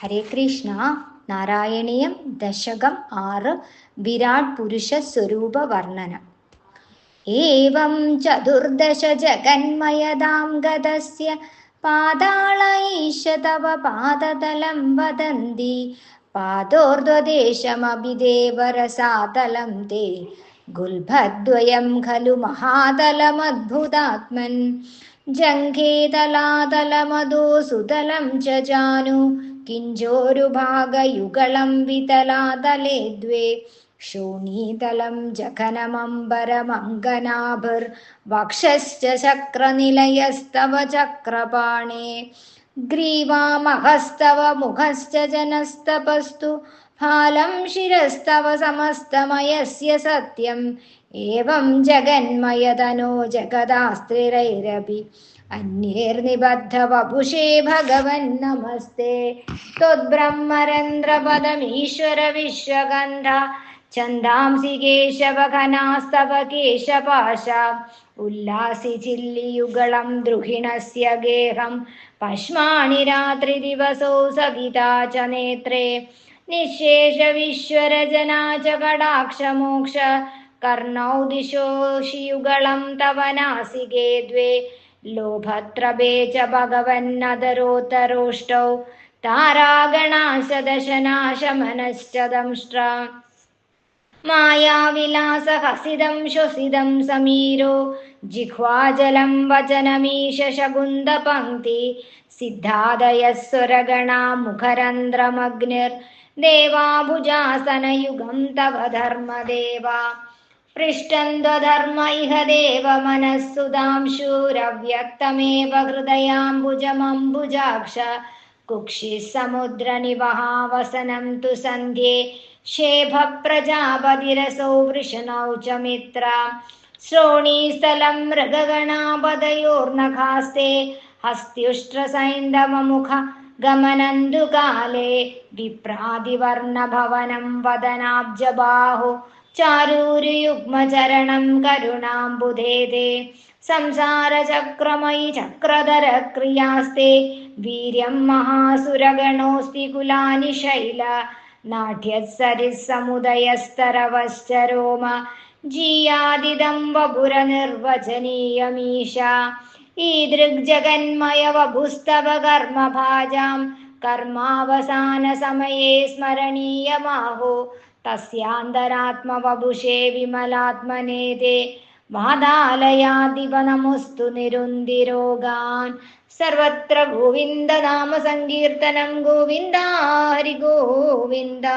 ഹരേ കൃഷ്ണ. നാരായണീയം ദശകം 6 വിരാട് പുരുഷ സ്വരൂപ വർണ്ണനം. ഏവം ചതുർദശ ജഗന്മയതാം ഗതസ്യ പാതാളൈശ തവ പാദതലം വദന്തി പാദോർധ്വദേശമഭിദേവരസാതലം തേ ഗുൽഭദ്വയം ഖലു മഹാതലമദ്ഭുതാത്മൻ ജംഘേ തലാതലമധോ സുതലം ച ജാനു കിഞ്ചോരുഭാഗയുഗളം വിതലാതലേ ദ്വേ ശോണീതലം ജഘനമംബരമംഗനാഭിർ വക്ഷശ്ച ചക്രനിലയസ്തവ ചക്രപാണേ ഗ്രീവാമഹസ്തവ മുഖശ്ച ജനസ്തപസ്തു ഫാലം ശിരസ്തവ സമസ്തമയസ്യ സത്യം ഏവം ജഗന്മയതനോ ജഗദാസ്ത്രിരൈരപി അന്യേർനിബദ്ധ വപുഷേ ഭഗവൻ നമസ്തേ ത്വദ്ബ്രഹ്മരന്ധ്രപദമീശ്വര വിശ്വഗന്ധ ഛന്ദാംസി കേശവഘനാസ്തവ കേശപാശ ഉല്ലാസി ചില്ലിയുഗളം ദ്രുഹിണസ്യ ഗേഹം പശ്മാണി രാത്രി ദിവസോ സവിതാ ച നേത്രേ നിശേഷ വിശ്വരജനാ ച കടാക്ഷമോക്ഷ കർണൗ ദിശോഷിയുഗളം തവ നാസികേ ദ്വേ ലോഭത്രപേ ച ഭഗവന്നതരോത്തരോഷ്ടൗ താരാഗണാശദശനാശമനശ്ച ദംഷ്ട്ര മായാവിലാസഹസിതം ശ്വസിതം സമീരോ ജിഹ്വാജലം വചനമീശ ശകുന്തപംക്തി സിദ്ധാദയസ്വരഗണാ മുഖരന്ധ്രമഗ്നിർ ദേവാഭുജാസനയുഗം തവ ധർമ്മദേവ പൃഷ്ടന്ത്വധർമ്മ ഇഹ ദേവ മനഃസുധാംശൂരവ്യക്തമേവ ഹൃദയാംബുജമംബുജാക്ഷ കുക്ഷി സമുദ്രനിവഹാവസനം തു സന്ധ്യേ ശേഭ പ്രജാപതിരസൗ വൃഷണൗ ച മിത്ര ശ്രോണീസ്ഥലം മൃഗഗണാപതയോർനഖാസ്തേ ഹസ്ത്യുഷ്ട്രസൈന്ദവമുഖ ഗമനന്തുകാലേ വിപ്രാതിവർണഭവനം വദനാബ്ജബാഹു ചാരൂരുയുഗ്മചരണം കരുണാംബുധേതേ സംസാരചക്രമയി ചക്രധര ക്രിയാസ്തേ വീര്യം മഹാസുരഗണോസ്തി കുലാനി ശൈല നാട്യസരിസമുദയസ്തരവശ്ചരോമ ജീയാദിദം വപുര നിർവചനീയമീശ ഈദൃഗ്ജഗന്മയ വപുസ്തവ കർമ്മഭാജാം കർമാവസാന സമയേ സ്മരണീയമാഹോ തസ്യാന്തരാത്മവപുഷേ വിമലാത്മനേ തേ വാതാലയാദിവ നമോസ്തു നിരുന്തിരോഗാൻ. സർവത്ര ഗോവിന്ദ നാമ സങ്കീർത്തനം. ഗോവിന്ദ ഹരി ഗോവിന്ദ.